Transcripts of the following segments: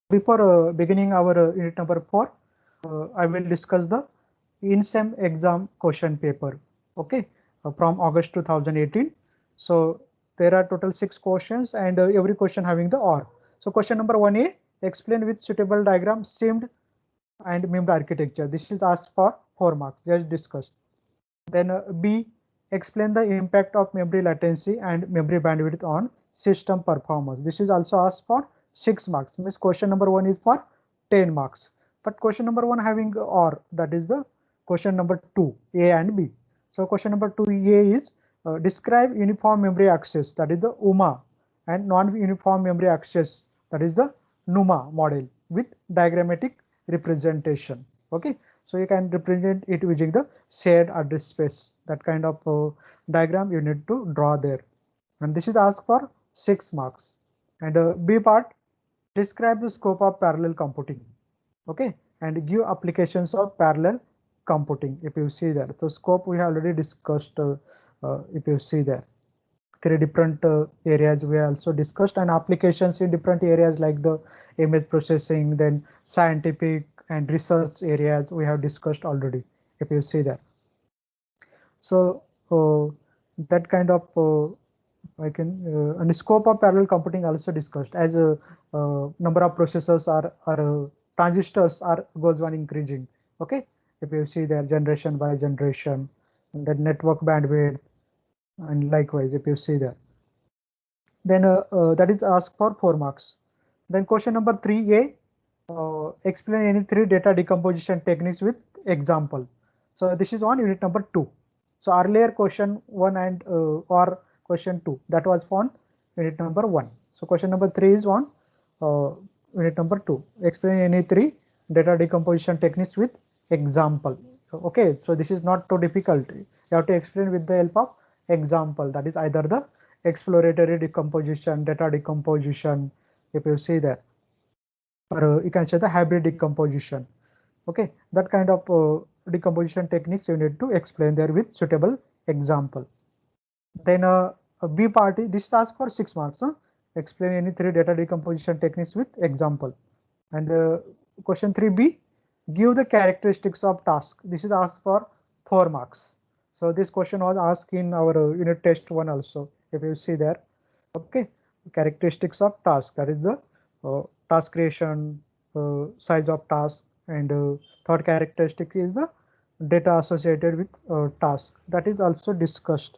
Before beginning our unit number 4, I will discuss the INSEM exam question paper. Okay, from August 2018. So there are total 6 questions, and every question having the OR. So question number 1A, explain with suitable diagram SIMD and MEMD architecture. This is asked for 4 marks, just discussed. Then B, explain the impact of memory latency and memory bandwidth on system performance. This is also asked for 6 marks. Means question number 1 is for 10 marks. But question number 1 having OR, that is the question number 2, A and B. So question number 2A is describe uniform memory access, that is the UMA, and non-uniform memory access, that is the NUMA model with diagrammatic representation. Okay, so you can represent it using the shared address space. That kind of diagram you need to draw there, and this is asked for 6 marks. And B part, describe the scope of parallel computing. Okay, and give applications of parallel computing. If you see there, the scope we have already discussed. If you see there, 3 different areas we also discussed, and applications in different areas like the image processing, then scientific and research areas we have discussed already, if you see that. So that kind of I can and the scope of parallel computing also discussed, as number of processors are transistors are goes on increasing. Okay, if you see there, generation by generation, and then network bandwidth, and likewise if you see there, then that is asked for 4 marks. Then question number 3A, explain any 3 data decomposition techniques with example. So this is on unit number 2. So earlier question 1 and or question 2, that was on unit number 1. So question number 3 is on unit number 2. Explain any 3 data decomposition techniques with example. Okay, so this is not too difficult. You have to explain with the help of example. That is either the exploratory decomposition, data decomposition, if you see that, or you can say the hybrid decomposition. Okay, that kind of decomposition techniques you need to explain there with suitable example. Then B party, this asks for 6 marks. Explain any 3 data decomposition techniques with example. And question 3B, give the characteristics of task. This is asked for 4 marks. So this question was asked in our unit test 1 also, if you see there. Okay, characteristics of task, that is the task creation, size of task, and third characteristic is the data associated with task. That is also discussed.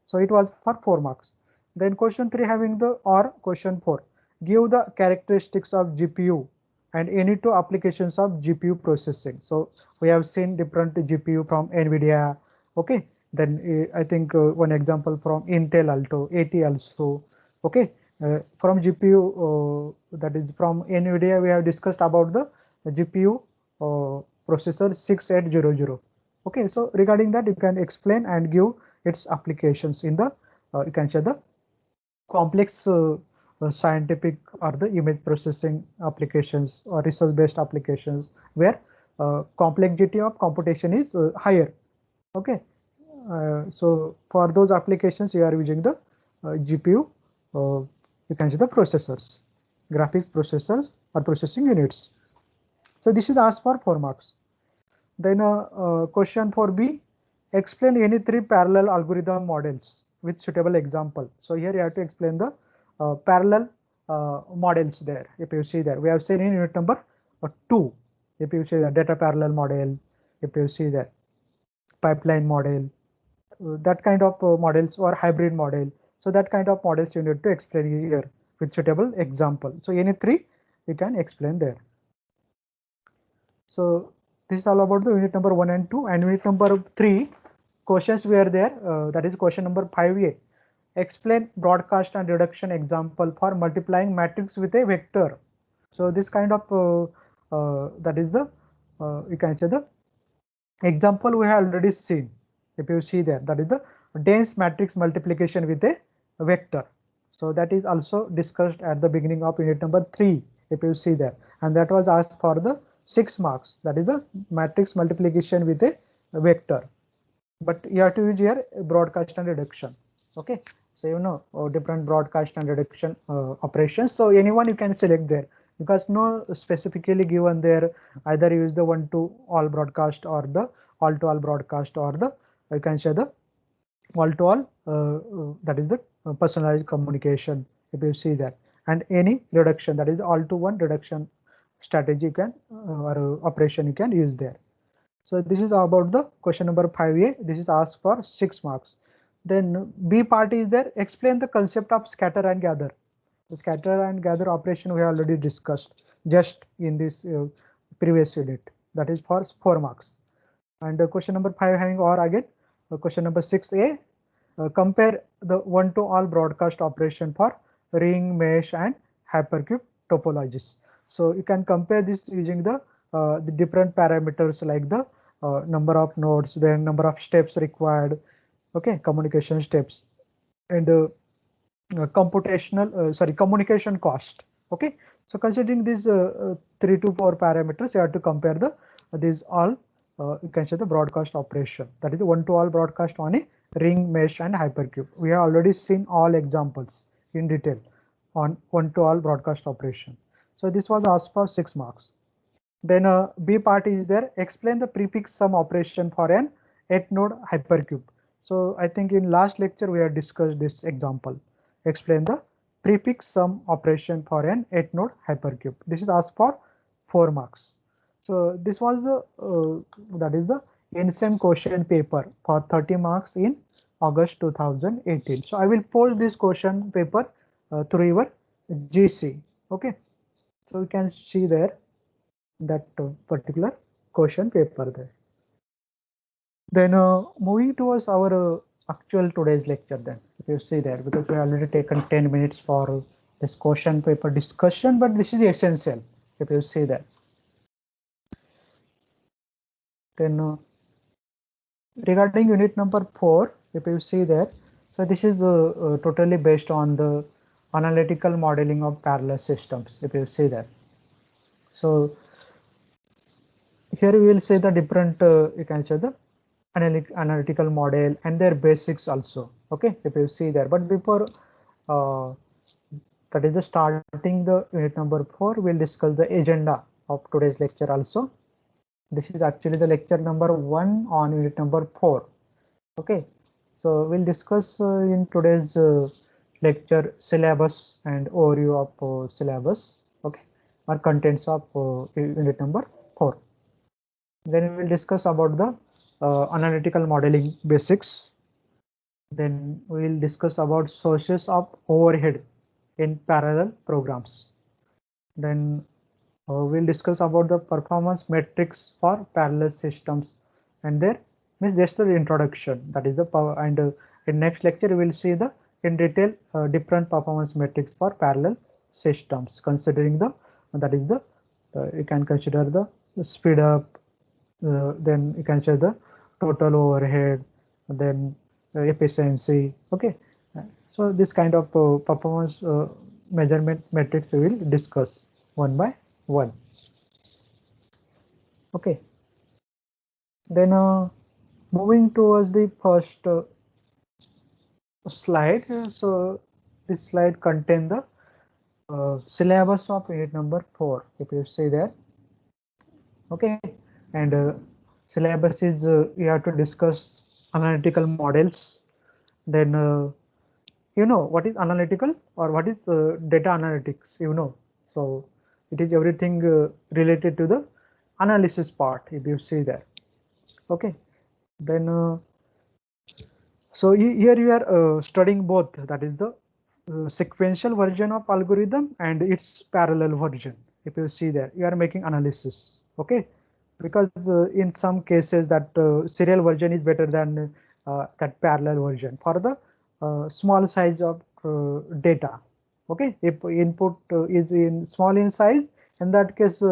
So it was for 4 marks. Then question 3 having the or question 4, give the characteristics of GPU and any 2 applications of GPU processing. So we have seen different GPU from NVIDIA. Okay, then I think one example from Intel Alto, AT also. Okay, from GPU, that is from NVIDIA, we have discussed about the GPU processor 6800. Okay, so regarding that, you can explain and give its applications in the you can say the complex scientific or the image processing applications or research based applications where complexity of computation is higher. Okay, so for those applications you are using the GPU, you can see the processors, graphics processors or processing units. So this is asked for 4 marks. Then question 4B, explain any 3 parallel algorithm models with suitable example. So here you have to explain the parallel models there. If you see there, we have seen in unit number 2. If you see the data parallel model, if you see that pipeline model, that kind of models, or hybrid model. So that kind of models you need to explain here with suitable example. So any 3 you can explain there. So this is all about the unit number 1 and 2, and unit number 3 questions were there. That is question number 5A. Explain broadcast and reduction example for multiplying matrix with a vector. So this kind of that is the you can say the example we have already seen. If you see there, that is the dense matrix multiplication with a vector. So that is also discussed at the beginning of unit number 3. If you see there, and that was asked for the 6 marks. That is the matrix multiplication with a vector. But you have to use here broadcast and reduction. Okay, so you know different broadcast and reduction operations. So anyone you can select there. because no specifically given there, either use the one to all broadcast or the all to all broadcast or the you can say the all to all that is the personalized communication, if you see that, and any reduction, that is the all to one reduction strategy you can or operation you can use there. So this is about the question number 5a. This is asked for 6 marks. Then B part is there, explain the concept of scatter and gather. The scatter and gather operation we have already discussed just in this previous unit, that is for 4 marks. And question number 5 having or again, question number 6a, compare the one to all broadcast operation for ring, mesh and hypercube topologies. So you can compare this using the different parameters like the number of nodes, then number of steps required, okay, communication steps, and communication cost. Okay, so considering these 3 to 4 parameters, you have to compare the these all you can say the broadcast operation, that is the one to all broadcast on a ring, mesh and hypercube. We have already seen all examples in detail on one to all broadcast operation. So this was asked for 6 marks. Then B part is there, explain the prefix sum operation for an 8 node hypercube. So I think in last lecture we have discussed this example. Explain the prefix sum operation for an 8 node hypercube. This is asked for 4 marks. So this was the that is the INSEM question paper for 30 marks in August 2018. So I will post this question paper through your GC. Okay, so you can see there that particular question paper there. Then moving towards our actual today's lecture, then if you see there, because we already taken 10 minutes for this question paper discussion, but this is essential if you see that. Then regarding unit number 4, if you see there, so this is totally based on the analytical modeling of parallel systems, if you see that. So here we will see the different you can say the analytical model and their basics also. Okay, if you see there, but before that is the starting the unit number 4, we'll discuss the agenda of today's lecture also. This is actually the lecture number 1 on unit number 4. Okay, so we'll discuss in today's lecture syllabus and overview of syllabus, okay, or contents of unit number 4. Then we will discuss about the analytical modeling basics. Then we will discuss about sources of overhead in parallel programs. Then we'll discuss about the performance metrics for parallel systems, and there means just the introduction, that is the power. And in next lecture we will see the in detail different performance metrics for parallel systems, considering the that is the you can consider the speed up, then you can say the total overhead, then efficiency. Okay, so this kind of performance measurement metrics we will discuss one by one. Okay, then moving towards the first slide. So this slide contains the syllabus of unit number 4, if you see there. Okay, and syllabus is you have to discuss analytical models. Then you know what is analytical or what is data analytics, you know. So it is everything related to the analysis part, if you see there. Okay, then so here you are studying both, that is the sequential version of algorithm and its parallel version. If you see there, you are making analysis. Okay, because in some cases that serial version is better than that parallel version for the small size of data. Okay, if input is in small in size, in that case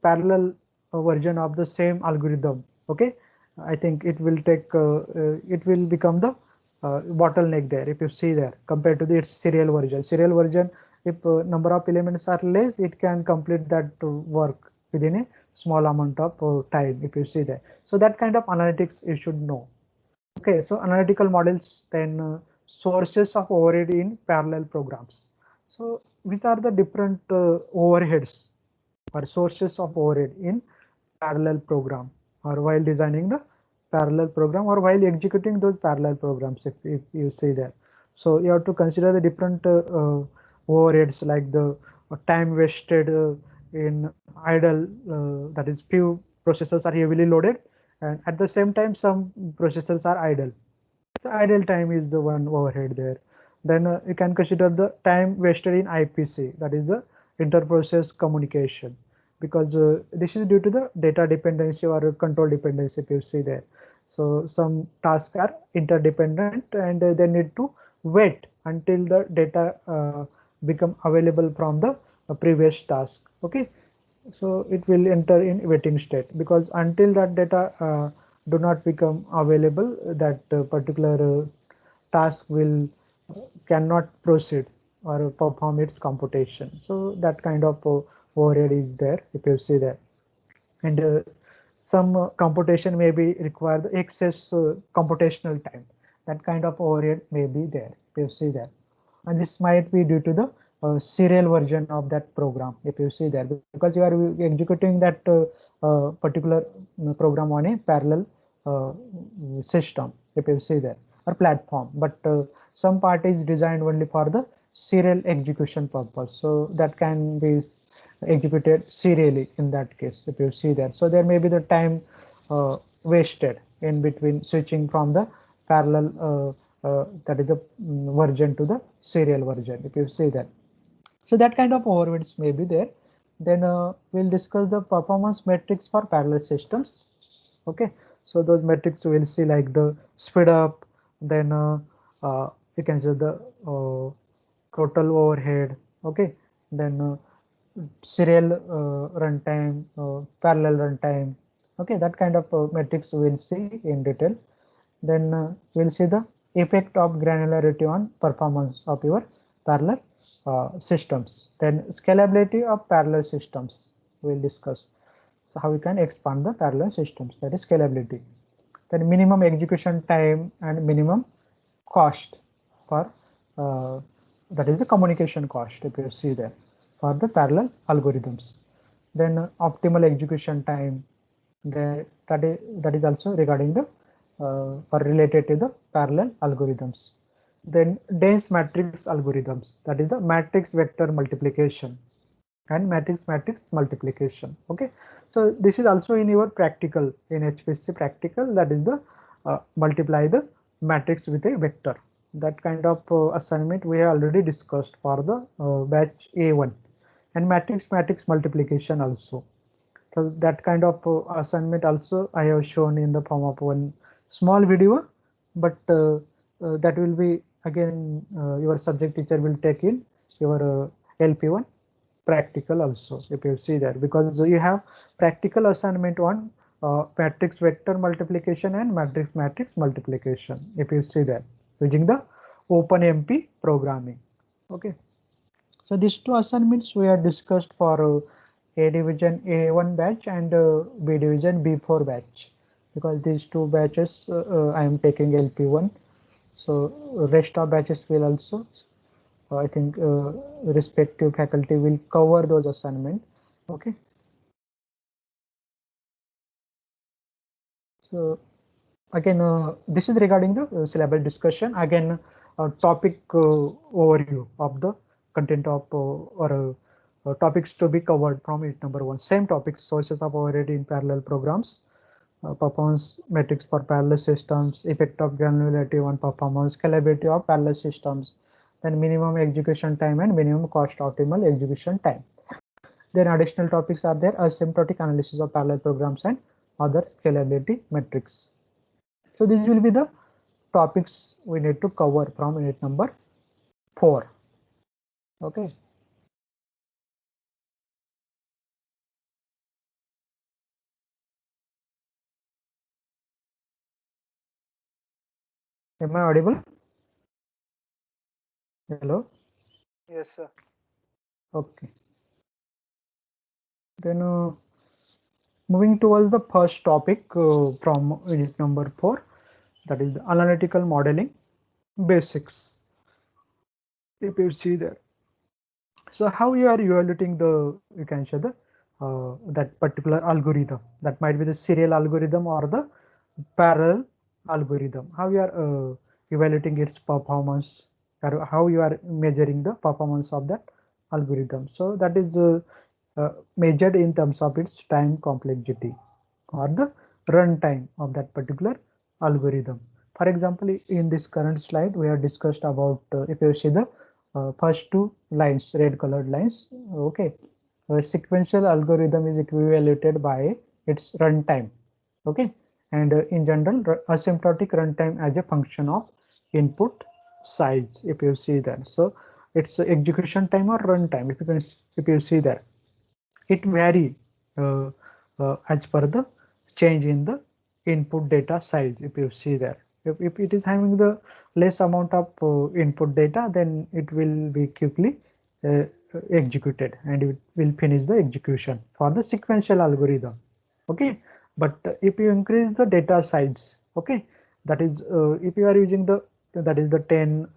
parallel version of the same algorithm, okay, I think it will take it will become the bottleneck there, if you see there, compared to the its serial version. Serial version, if number of elements are less, it can complete that work within a small amount of time, if you see that. So that kind of analytics you should know. Okay, so analytical models, then sources of overhead in parallel programs. So which are the different overheads or sources of overhead in parallel program, or while designing the parallel program, or while executing those parallel programs, if you see that. So you have to consider the different overheads, like the time wasted in idle, that is few processors are heavily loaded, and at the same time some processors are idle. So idle time is the one overhead there. Then you can consider the time wasted in IPC, that is the interprocess communication, because this is due to the data dependency or control dependency, if you see there. So some tasks are interdependent, and they need to wait until the data become available from the previous task. Okay, so it will enter in waiting state, because until that data do not become available, that particular task will cannot proceed or perform its computation. So that kind of overhead is there, if you see that. And some computation may be require the excess computational time. That kind of overhead may be there, if you see that. And this might be due to the serial version of that program, if you see that, because you are executing that particular program on a parallel system, if you see that, or platform. But some part is designed only for the serial execution purpose, so that can be executed serially in that case, if you see that. So there may be the time wasted in between switching from the parallel that is the version to the serial version, if you see that. So that kind of overheads may be there. Then we'll discuss the performance metrics for parallel systems. Okay, so those metrics we'll see, like the speed up, then you can see the total overhead. Okay, then serial runtime, parallel runtime. Okay, that kind of metrics we'll see in detail. Then we'll see the effect of granularity on performance of your parallel systems. Then scalability of parallel systems we'll discuss. So how we can expand the parallel systems, that is scalability. Then minimum execution time and minimum cost for that is the communication cost, if you see there, for the parallel algorithms. Then optimal execution time, that is also regarding the or related to the parallel algorithms. Then dense matrix algorithms, that is the matrix vector multiplication and matrix multiplication. Okay, so this is also in your practical, in HPC practical, that is the multiply the matrix with a vector. That kind of assignment we have already discussed for the batch A1, and matrix multiplication also. So that kind of assignment also I have shown in the form of one small video, but that will be again your subject teacher will take in your LP1 practical also, if you see that, because you have practical assignment on matrix vector multiplication and matrix multiplication, if you see that, using the OpenMP programming. Okay, so these two assignments we have discussed for A division A1 batch and B division B4 batch, because these two batches I am taking LP1. So rest of batches will also, I think respective faculty will cover those assignments. Okay, so again this is regarding the syllabus discussion. Again topic overview of the content of or topics to be covered from it. Number one, same topics: sources of overhead in parallel programs, performance metrics for parallel systems, effect of granularity on performance, scalability of parallel systems, then minimum execution time and minimum cost optimal execution time. Then additional topics are there: asymptotic analysis of parallel programs and other scalability metrics. So this will be the topics we need to cover from unit number 4. Okay. Am I audible? Hello? Yes, sir. Okay. Then moving towards the first topic from unit number 4, that is the analytical modeling basics. If you see there. So how you are evaluating the, you can say the that particular algorithm, that might be the serial algorithm or the parallel algorithm, how you are evaluating its performance, or how you are measuring the performance of that algorithm. So that is measured in terms of its time complexity or the runtime of that particular algorithm. For example, in this current slide, we have discussed about, if you see the first two lines, red colored lines, okay, a sequential algorithm is evaluated by its runtime, okay, and in general, asymptotic runtime as a function of input size, if you see that. So it's execution time or runtime, if you see that, it vary uh, as per the change in the input data size, if you see there. If it is having the less amount of input data, then it will be quickly uh, executed and it will finish the execution for the sequential algorithm, okay. But if you increase the data size, okay, that is if you are using the, that is the 10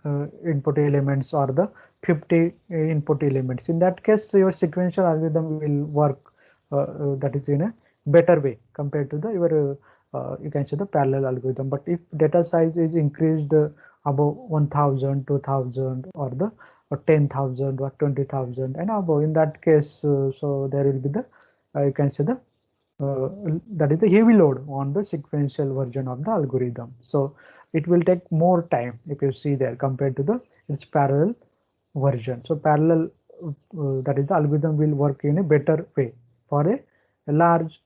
input elements or the 50 input elements, in that case your sequential algorithm will work that is in a better way compared to the your you can say the parallel algorithm. But if data size is increased above 1000, 2000 or the 10,000 or 20,000 and above, in that case so there will be the you can say the that is the heavy load on the sequential version of the algorithm. So it will take more time, if you see there, compared to the its parallel version. So parallel that is the algorithm will work in a better way for a large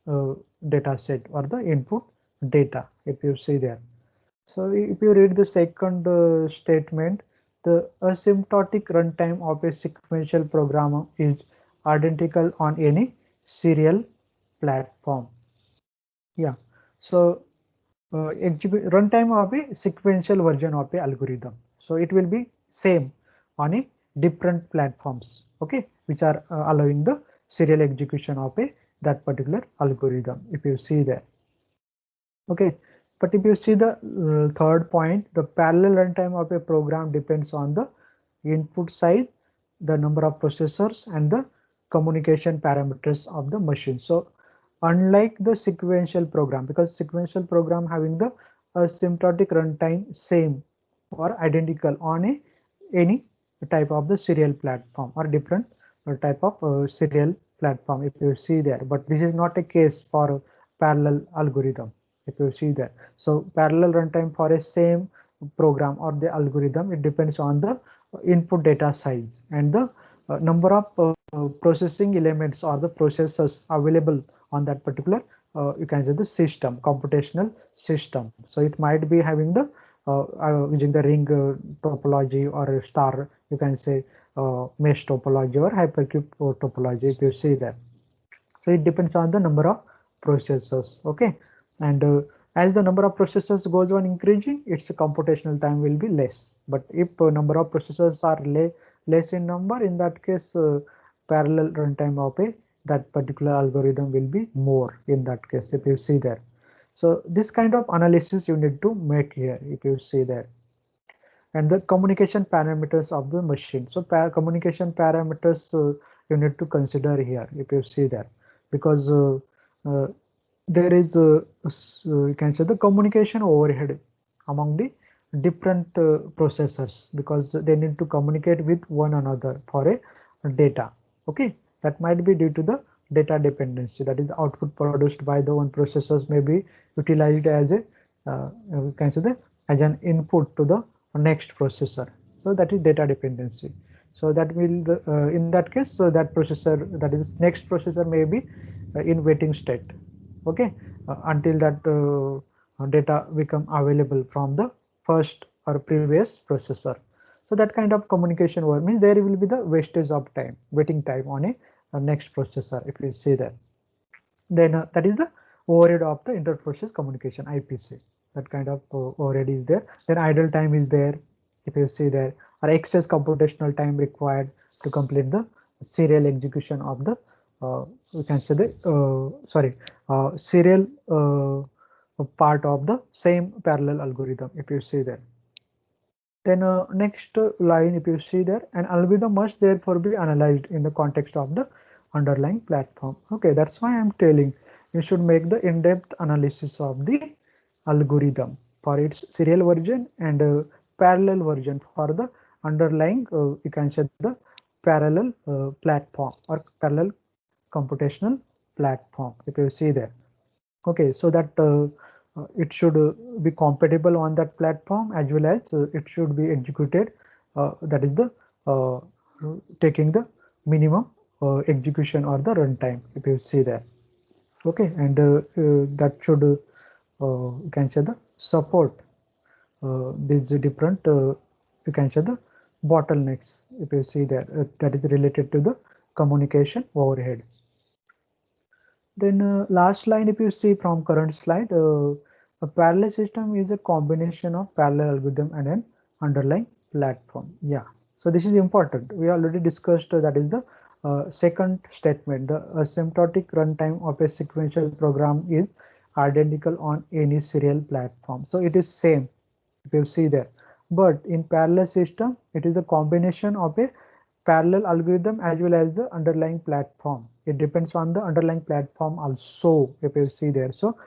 data set or the input data, if you see there. So if you read the second statement, the asymptotic runtime of a sequential program is identical on any serial platform. Yeah. So runtime of a sequential version of a algorithm. So it will be same on a different platforms, okay, which are allowing the serial execution of a that particular algorithm, if you see there. Okay, but if you see the third point, the parallel runtime of a program depends on the input size, the number of processors, and the communication parameters of the machine. So unlike the sequential program, because sequential program having the asymptotic runtime same or identical on a any type of the serial platform or different type of serial platform, if you see there. But this is not a case for parallel algorithm, if you see that. So parallel runtime for a same program or the algorithm, it depends on the input data size and the number of processing elements or the processors available on that particular you can say the system, computational system. So it might be having the using the ring topology or a star, you can say mesh topology or hypercube topology, if you see that. So it depends on the number of processors, okay. And as the number of processors goes on increasing, its computational time will be less. But if number of processors are less in number, in that case parallel runtime of a that particular algorithm will be more in that case, if you see there. So this kind of analysis you need to make here, if you see there. And the communication parameters of the machine. So communication parameters you need to consider here, if you see there, because uh, there is you can say the communication overhead among the different processors, because they need to communicate with one another for a data, okay. That might be due to the data dependency, that is the output produced by the one processors may be utilized as a you can say the as an input to the next processor. So that is data dependency. So that will in that case, so that processor, that is next processor may be in waiting state, okay, until that data become available from the first or previous processor. So that kind of communication work means there will be the wastage of time, waiting time on a next processor, if you see that. Then that is the overhead of the inter-process communication, IPC. That kind of overhead is there. Then idle time is there, if you see there, or excess computational time required to complete the serial execution of the you can say the serial part of the same parallel algorithm, if you see there. Then next line, if you see there, an algorithm must therefore be analyzed in the context of the underlying platform. Okay, that's why I'm telling you should make the in-depth analysis of the algorithm for its serial version and parallel version for the underlying, you can say the parallel platform or parallel computational platform, if you see there. Okay, so that it should be compatible on that platform, as well as it should be executed, that is the taking the minimum execution or the runtime, if you see there. Okay, and that should you can say the support these different you can say the bottlenecks, if you see there, that is related to the communication overhead. Then last line, if you see from current slide, a parallel system is a combination of parallel algorithm and an underlying platform. Yeah, so this is important. We already discussed that is the second statement. The asymptotic runtime of a sequential program is identical on any serial platform. So it is same, if you see there. But in parallel system, it is a combination of a parallel algorithm as well as the underlying platform. It depends on the underlying platform also, if you see there. So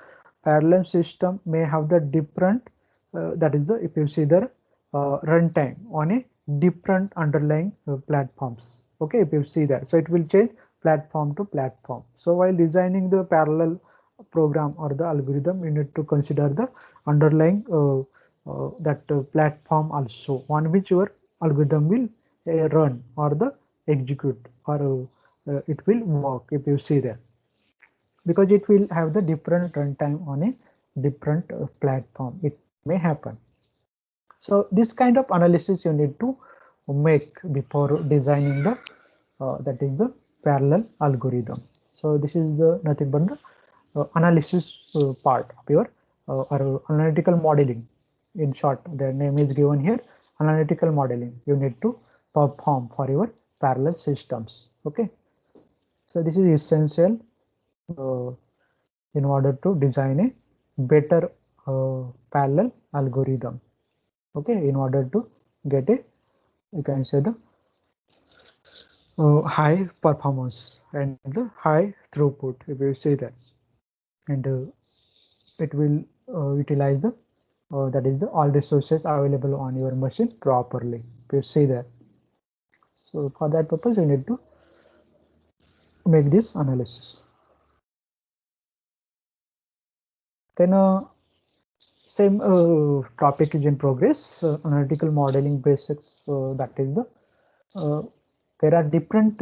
parallel system may have the different, that is the, if you see there, runtime on a different underlying platforms. Okay, if you see that, so it will change platform to platform. So while designing the parallel program or the algorithm, you need to consider the underlying that platform also on which your algorithm will run or the execute, or it will work, if you see there, because it will have the different runtime on a different platform. It may happen. So this kind of analysis you need to make before designing the that is the parallel algorithm. So this is the nothing but the analysis part of your or analytical modeling. In short, the name is given here, analytical modeling you need to perform for your parallel systems. Okay, so this is essential uh, in order to design a better parallel algorithm. Okay, in order to get a, you can say the high performance and the high throughput, if you see that, and it will utilize the that is the all resources available on your machine properly, if you see that. So for that purpose you need to make this analysis. Then same topic is in progress, analytical modeling basics, that is the there are different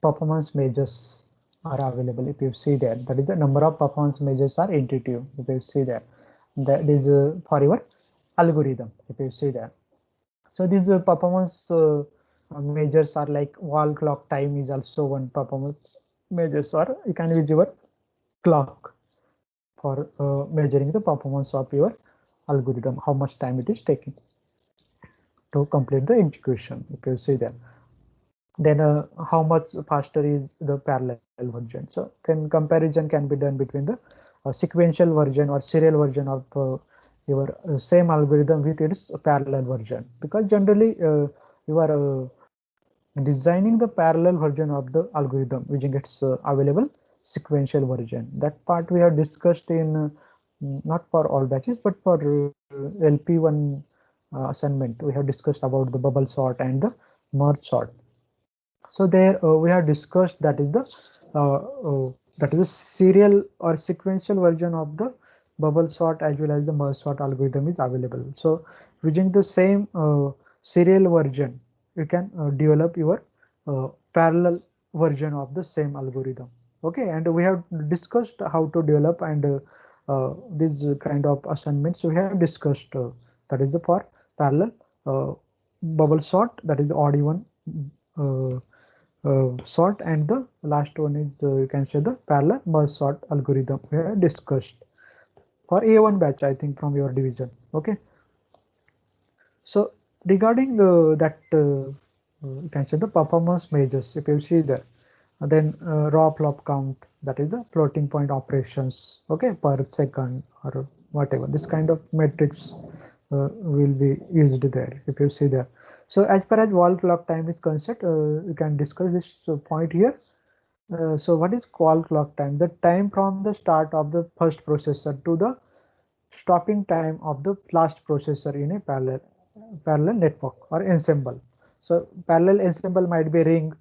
performance measures are available, if you see that. That is the number of performance measures are intuitive, if you see that. That is for your algorithm, if you see that. So these performance measures are like wall clock time is also one performance measures, or you can use your clock for measuring the performance of your algorithm, how much time it is taking to complete the execution, if you see that. Then how much faster is the parallel version. So then comparison can be done between the sequential version or serial version of your same algorithm with its parallel version, because generally you are designing the parallel version of the algorithm using its available sequential version. That part we have discussed in not for all batches, but for LP1 assignment we have discussed about the bubble sort and the merge sort. So there we have discussed that is the serial or sequential version of the bubble sort as well as the merge sort algorithm is available. So using the same serial version, you can develop your parallel version of the same algorithm. Okay, and we have discussed how to develop, and this kind of assignments we have discussed. That is the for parallel bubble sort, that is the odd even sort, and the last one is you can say the parallel merge sort algorithm we have discussed for A1 batch, I think, from your division. Okay, so regarding that you can say the performance measures, if you see there, then raw flop count, that is the floating point operations, okay, per second or whatever, this kind of metrics will be used there, if you see there. So as far as wall clock time is concerned, you can discuss this point here. So what is wall clock time? The time from the start of the first processor to the stopping time of the last processor in a parallel network or ensemble. So parallel ensemble might be ring,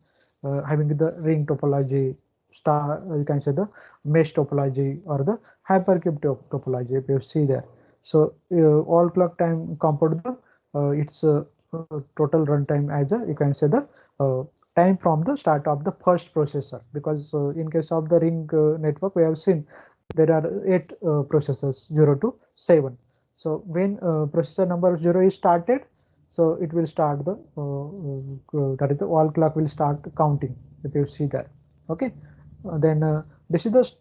having the ring topology, star, you can say the mesh topology or the hypercube topology, if you see there. So all clock time compute the its total runtime as a, you can say the time from the start of the first processor, because in case of the ring network we have seen there are 8 processors 0 to 7. So when processor number 0 is started, so it will start the that is the wall clock will start counting, if you see that. Okay, then this is the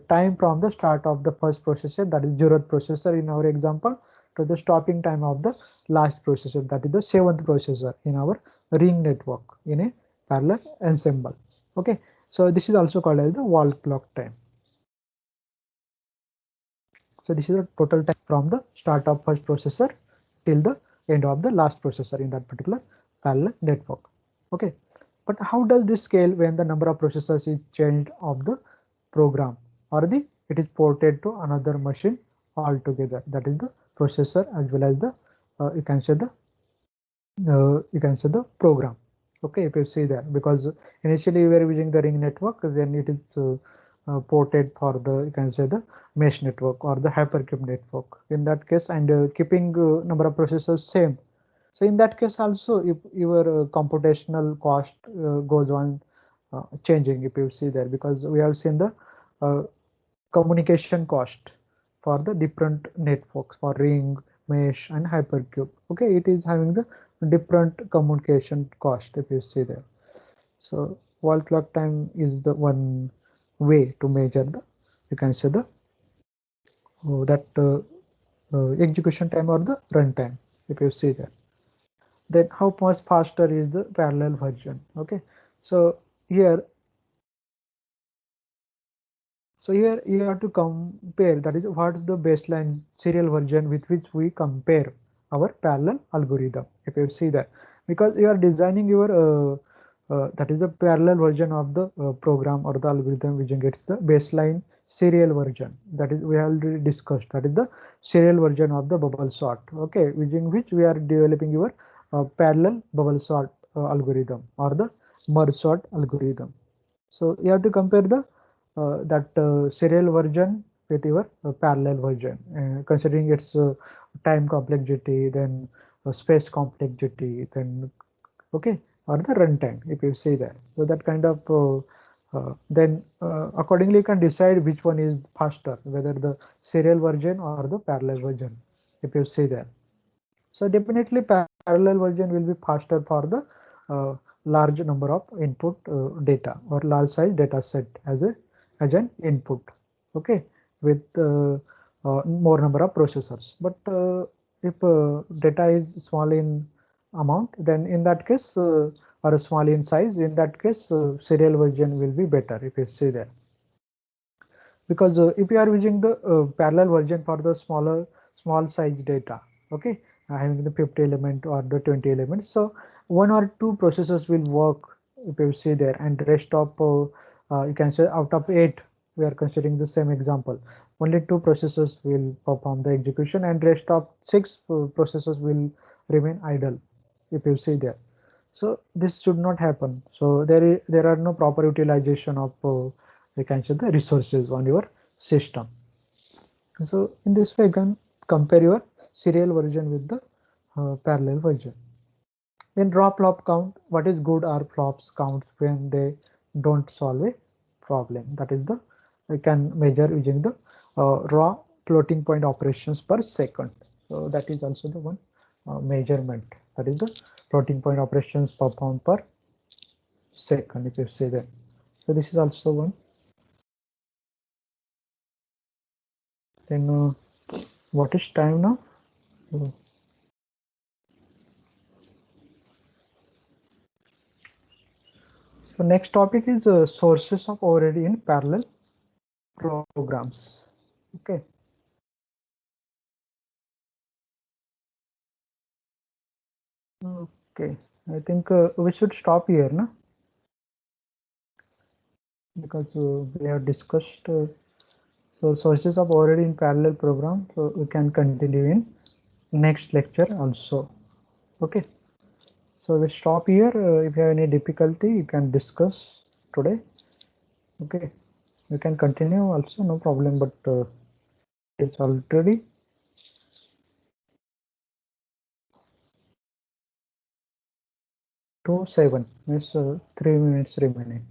time from the start of the first processor, that is 0th processor in our example, to the stopping time of the last processor, that is the 7th processor in our ring network in a parallel ensemble. Okay, so this is also called as the wall clock time. So this is the total time from the start of first processor till the end of the last processor in that particular parallel network. Okay, but how does this scale when the number of processors is changed of the program, or the it is ported to another machine altogether, that is the processor as well as the you can say the program. Okay, if you see that, because initially we were using the ring network, then it is ported for the, you can say the mesh network or the hypercube network in that case, and keeping number of processors same. So in that case also, if your computational cost goes on changing, if you see there, because we have seen the communication cost for the different networks for ring, mesh and hypercube. Okay, it is having the different communication cost, if you see there. So wall clock time is the one way to measure the, you can say the that execution time or the runtime, if you see there. Then how much faster is the parallel version? Okay, so here you have to compare, that is what is the baseline serial version with which we compare our parallel algorithm, if you see that, because you are designing your that is the parallel version of the program or the algorithm which gets the baseline serial version, that is we have already discussed, that is the serial version of the bubble sort. Okay, using which we are developing your parallel bubble sort algorithm or the merge sort algorithm. So you have to compare the that serial version with your parallel version, considering its time complexity, then space complexity, then okay, or the runtime, if you see that. So that kind of then accordingly you can decide which one is faster, whether the serial version or the parallel version, if you see that. So definitely parallel version will be faster for the large number of input data or large size data set as an input. Okay, with more number of processors. But if data is small in amount, then in that case or small in size, in that case serial version will be better, if you see that. Because if you are using the parallel version for the small size data, okay, having the 50 element or the 20 elements, so one or two processors will work, if you see there, and the rest of you can say out of 8, we are considering the same example, only 2 processors will perform the execution and rest of 6 processors will remain idle, if you see there. So this should not happen. So there are no proper utilization of you can say the resources on your system. So in this way you can compare your serial version with the parallel version. Then raw flop count, what is good are flops counts when they don't solve a problem. That is the, you can measure using the raw floating point operations per second. So that is also the one measurement, that is the floating point operations performed per second, if you say that. So this is also one. Then what is time now? So next topic is sources of overhead in parallel programs. Okay. Okay, I think we should stop here, no? Because we have discussed so sources of already in parallel program, so we can continue in next lecture also. Okay, so we stop here. If you have any difficulty, you can discuss today. Okay, you can continue also, no problem. But it's already 2:07, means 3 minutes remaining.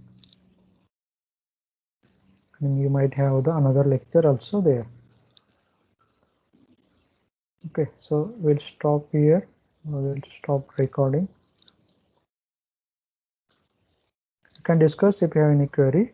And you might have the another lecture also there. Okay, so we'll stop here. We'll stop recording. You can discuss if you have any query.